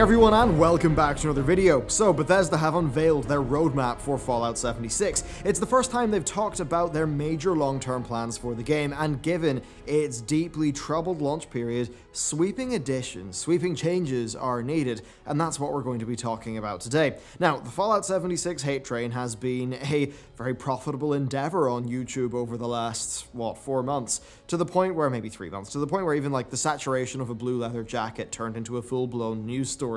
everyone, and welcome back to another video. So Bethesda have unveiled their roadmap for Fallout 76. It's the first time they've talked about their major long-term plans for the game, and given its deeply troubled launch period, sweeping additions, sweeping changes are needed, and that's what we're going to be talking about today. Now, the Fallout 76 hate train has been a very profitable endeavor on YouTube over the last, 4 months, to the point where, maybe 3 months, to the point where even like the saturation of a blue leather jacket turned into a full-blown news story.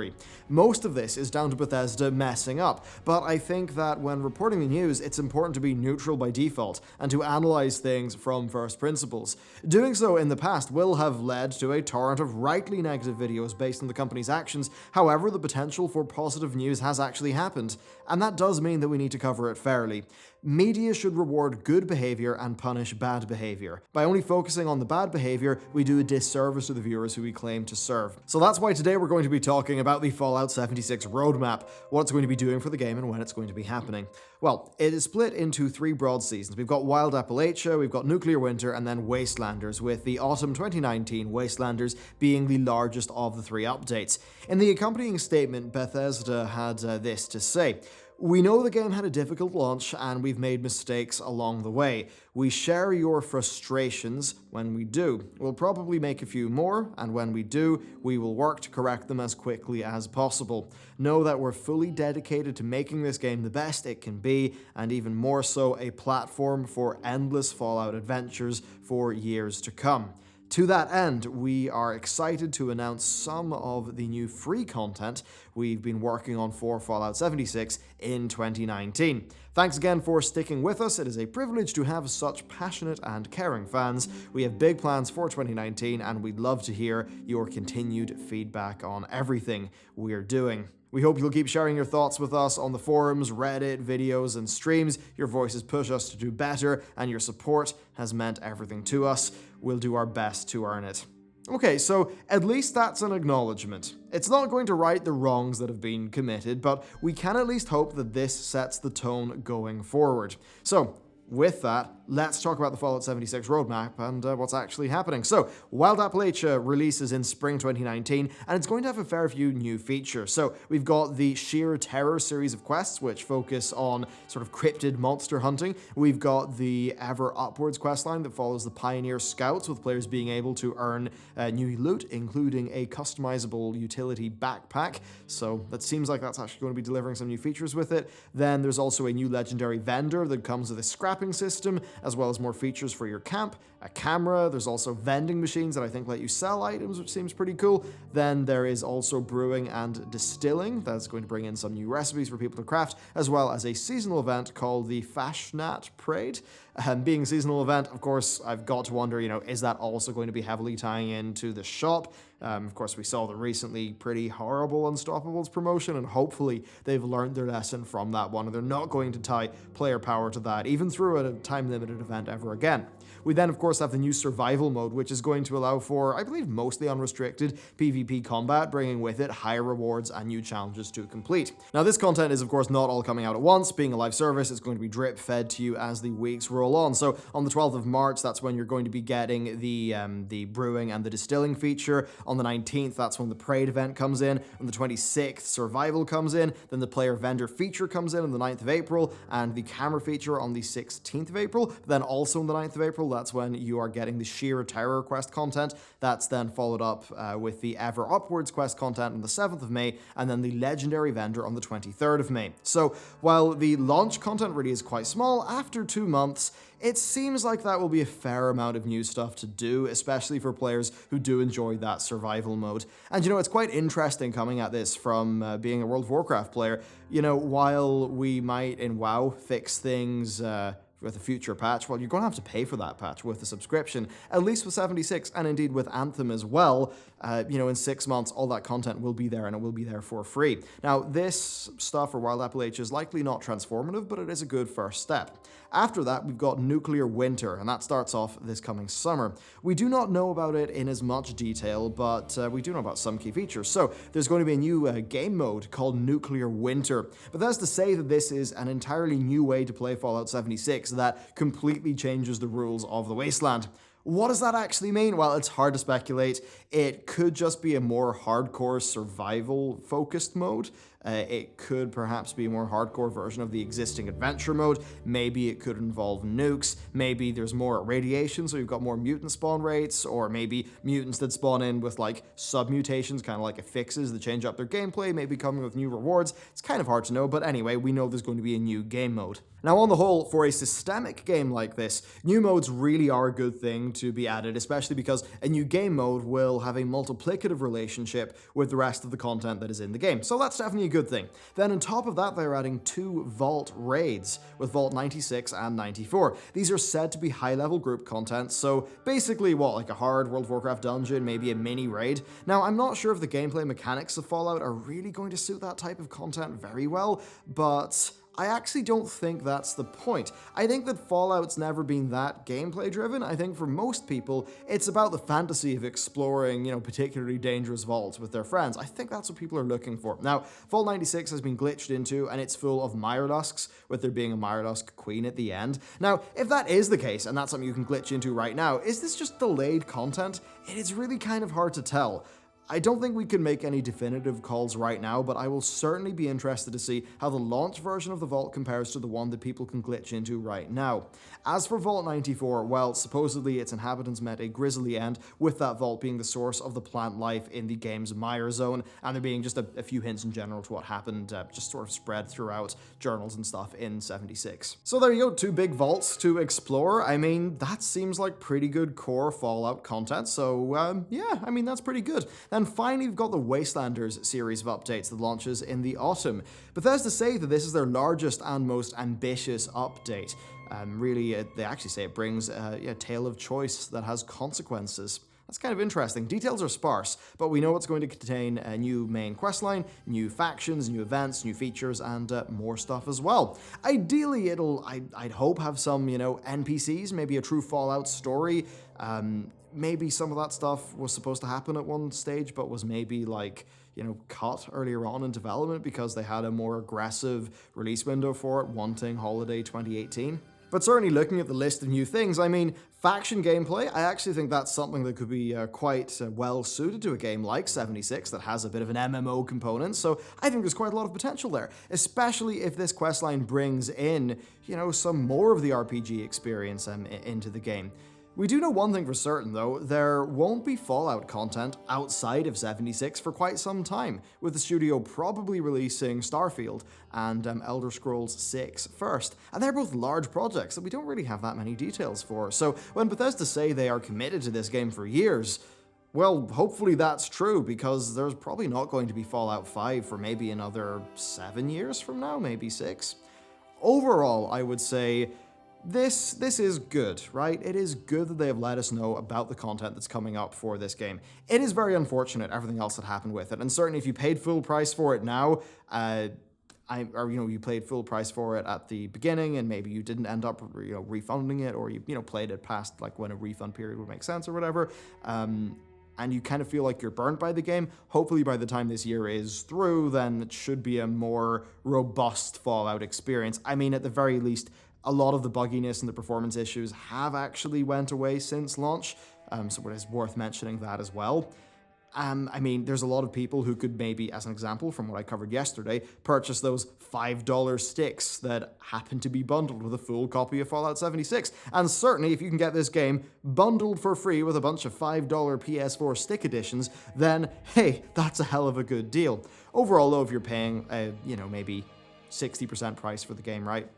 Most of this is down to Bethesda messing up, but I think that when reporting the news, it's important to be neutral by default and to analyze things from first principles. Doing so in the past will have led to a torrent of rightly negative videos based on the company's actions. However, the potential for positive news has actually happened, and that does mean that we need to cover it fairly. Media should reward good behavior and punish bad behavior. By only focusing on the bad behavior, we do a disservice to the viewers who we claim to serve. So that's why today we're going to be talking about the Fallout 76 roadmap, what it's going to be doing for the game and when it's going to be happening. Well, it is split into 3 broad seasons. We've got Wild Appalachia, we've got Nuclear Winter, and then Wastelanders, with the autumn 2019 Wastelanders being the largest of the 3 updates. In the accompanying statement, Bethesda had this to say: "We know the game had a difficult launch and we've made mistakes along the way. We share your frustrations when we do. We'll probably make a few more, and when we do, we will work to correct them as quickly as possible. Know that we're fully dedicated to making this game the best it can be, and even more so, a platform for endless Fallout adventures for years to come. To that end, we are excited to announce some of the new free content we've been working on for Fallout 76 in 2019. Thanks again for sticking with us. It is a privilege to have such passionate and caring fans. We have big plans for 2019, and we'd love to hear your continued feedback on everything we're doing. We hope you'll keep sharing your thoughts with us on the forums, Reddit, videos, and streams. Your voices push us to do better, and your support has meant everything to us. We'll do our best to earn it." Okay, so at least that's an acknowledgement. It's not going to right the wrongs that have been committed, but we can at least hope that this sets the tone going forward. So, with that, let's talk about the Fallout 76 roadmap and what's actually happening. So, Wild Appalachia releases in spring 2019, and it's going to have a fair few new features. So, we've got the Sheer Terror series of quests, which focus on sort of cryptid monster hunting. We've got the Ever Upwards questline that follows the Pioneer Scouts, with players being able to earn new loot, including a customizable utility backpack. So, that seems like that's actually going to be delivering some new features with it. Then there's also a new legendary vendor that comes with a scrapping system, as well as more features for your camp, a camera. There's also vending machines that I think let you sell items, which seems pretty cool. Then there is also brewing and distilling. That's going to bring in some new recipes for people to craft, as well as a seasonal event called the Fashnat Parade. Being a seasonal event, of course, I've got to wonder, is that also going to be heavily tying into the shop? Of course, we saw the recently pretty horrible Unstoppables promotion, and hopefully they've learned their lesson from that one, and they're not going to tie player power to that, even through a time-limited event ever again. We then, of course, have the new survival mode, which is going to allow for, I believe, mostly unrestricted PvP combat, bringing with it higher rewards and new challenges to complete. Now, this content is, of course, not all coming out at once. Being a live service, it's going to be drip-fed to you as the weeks roll on. So, on the 12th of March, that's when you're going to be getting the brewing and the distilling feature. On the 19th, that's when the Parade event comes in. On the 26th, Survival comes in. Then the Player Vendor feature comes in on the 9th of April, and the Camera feature on the 16th of April. Then also on the 9th of April, that's when you are getting the Sheer Terror quest content. That's then followed up with the Ever Upwards quest content on the 7th of May, and then the Legendary Vendor on the 23rd of May. So while the launch content really is quite small, after 2 months, it seems like that will be a fair amount of new stuff to do, especially for players who do enjoy that survival mode. And it's quite interesting coming at this from being a World of Warcraft player. While we might in WoW fix things with a future patch, well, you're going to have to pay for that patch with a subscription, at least with 76, and indeed with Anthem as well. In 6 months, all that content will be there, and it will be there for free. Now, this stuff for Wild Appalachia is likely not transformative, but it is a good first step. After that, we've got Nuclear Winter, and that starts off this coming summer. We do not know about it in as much detail, but we do know about some key features. So, there's going to be a new game mode called Nuclear Winter. But that's to say that this is an entirely new way to play Fallout 76 that completely changes the rules of the Wasteland. What does that actually mean? Well, it's hard to speculate. It could just be a more hardcore survival-focused mode. It could perhaps be a more hardcore version of the existing adventure mode. Maybe it could involve nukes. Maybe there's more radiation, so you've got more mutant spawn rates, or maybe mutants that spawn in with like sub-mutations, kind of like affixes that change up their gameplay, maybe coming with new rewards. It's kind of hard to know, but anyway, we know there's going to be a new game mode. Now, on the whole, for a systemic game like this, new modes really are a good thing to be added, especially because a new game mode will have a multiplicative relationship with the rest of the content that is in the game. So that's definitely a good thing. Then on top of that, they're adding 2 Vault raids with Vault 96 and 94. These are said to be high-level group content, so basically like a hard World of Warcraft dungeon, maybe a mini raid. Now, I'm not sure if the gameplay mechanics of Fallout are really going to suit that type of content very well, but I actually don't think that's the point. I think that Fallout's never been that gameplay driven. I think for most people, it's about the fantasy of exploring, particularly dangerous vaults with their friends. I think that's what people are looking for. Now, Vault 96 has been glitched into, and it's full of Myrlusks, with there being a Myrlusk queen at the end. Now, if that is the case, and that's something you can glitch into right now, is this just delayed content? It is really kind of hard to tell. I don't think we can make any definitive calls right now, but I will certainly be interested to see how the launch version of the Vault compares to the one that people can glitch into right now. As for Vault 94, well, supposedly its inhabitants met a grisly end, with that vault being the source of the plant life in the game's Mire Zone, and there being just a few hints in general to what happened, just sort of spread throughout journals and stuff in 76. So there you go, 2 big vaults to explore. I mean, that seems like pretty good core Fallout content, so yeah, I mean, that's pretty good. And finally, we've got the Wastelanders series of updates that launches in the autumn. Bethesda say that this is their largest and most ambitious update. They actually say it brings a tale of choice that has consequences. That's kind of interesting. Details are sparse, but we know it's going to contain a new main questline, new factions, new events, new features, and more stuff as well. Ideally, I'd hope, have some, NPCs, maybe a true Fallout story. Maybe some of that stuff was supposed to happen at one stage, but was maybe cut earlier on in development because they had a more aggressive release window for it, wanting holiday 2018. But certainly looking at the list of new things, I mean, faction gameplay, I actually think that's something that could be quite well suited to a game like 76 that has a bit of an MMO component, so I think there's quite a lot of potential there, especially if this questline brings in, some more of the RPG experience into the game. We do know one thing for certain, though, there won't be Fallout content outside of 76 for quite some time, with the studio probably releasing Starfield and Elder Scrolls 6 first. And they're both large projects that we don't really have that many details for. So when Bethesda say they are committed to this game for years, well, hopefully that's true, because there's probably not going to be Fallout 5 for maybe another 7 years from now, maybe 6. Overall, I would say This is good, right? It is good that they have let us know about the content that's coming up for this game. It is very unfortunate, everything else that happened with it, and certainly if you paid full price for it now, you paid full price for it at the beginning, and maybe you didn't end up, refunding it, or you played it past when a refund period would make sense or whatever, and you kind of feel like you're burnt by the game. Hopefully by the time this year is through, then it should be a more robust Fallout experience. I mean, at the very least, a lot of the bugginess and the performance issues have actually went away since launch, so it is worth mentioning that as well. I mean, there's a lot of people who could maybe, as an example from what I covered yesterday, purchase those $5 sticks that happen to be bundled with a full copy of Fallout 76. And certainly, if you can get this game bundled for free with a bunch of $5 PS4 stick editions, then, hey, that's a hell of a good deal. Overall, though, if you're paying, maybe 60% price for the game, right?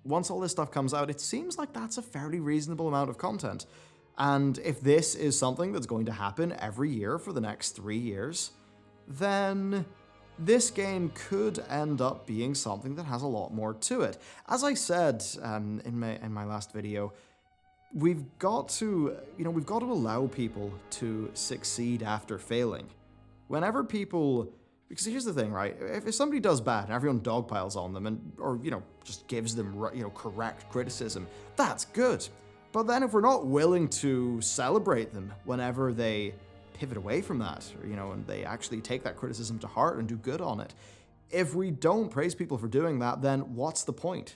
Once all this stuff comes out, it seems like that's a fairly reasonable amount of content. And if this is something that's going to happen every year for the next 3 years, then this game could end up being something that has a lot more to it. As I said in my last video, we've got to allow people to succeed after failing. Whenever people... Because here's the thing, right? If somebody does bad and everyone dogpiles on them or just gives them, correct criticism, that's good. But then if we're not willing to celebrate them whenever they pivot away from that, and they actually take that criticism to heart and do good on it, if we don't praise people for doing that, then what's the point?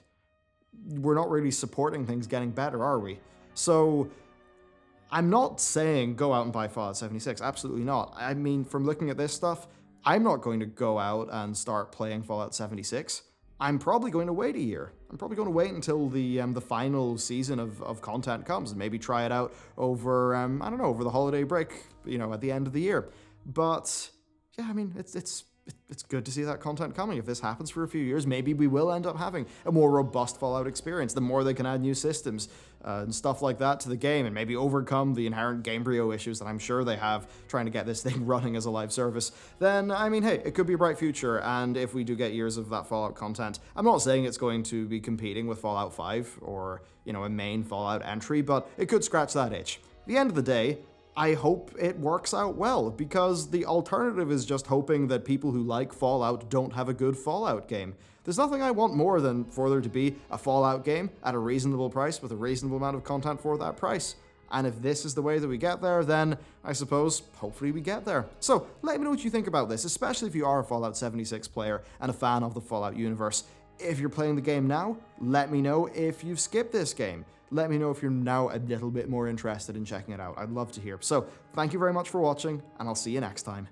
We're not really supporting things getting better, are we? So I'm not saying go out and buy Fallout 76, absolutely not. I mean, from looking at this stuff, I'm not going to go out and start playing Fallout 76. I'm probably going to wait a year. I'm probably going to wait until the final season of content comes and maybe try it out over, I don't know, over the holiday break, at the end of the year. But yeah, I mean, it's good to see that content coming. If this happens for a few years, maybe we will end up having a more robust Fallout experience. The more they can add new systems and stuff like that to the game, and maybe overcome the inherent Gamebryo issues that I'm sure they have trying to get this thing running as a live service, then, I mean, hey, it could be a bright future. And if we do get years of that Fallout content, I'm not saying it's going to be competing with Fallout 5 or, a main Fallout entry, but it could scratch that itch. At the end of the day, I hope it works out well, because the alternative is just hoping that people who like Fallout don't have a good Fallout game. There's nothing I want more than for there to be a Fallout game at a reasonable price with a reasonable amount of content for that price. And if this is the way that we get there, then I suppose, hopefully we get there. So let me know what you think about this, especially if you are a Fallout 76 player and a fan of the Fallout universe. If you're playing the game now, let me know if you've skipped this game. Let me know if you're now a little bit more interested in checking it out. I'd love to hear. So, thank you very much for watching, and I'll see you next time.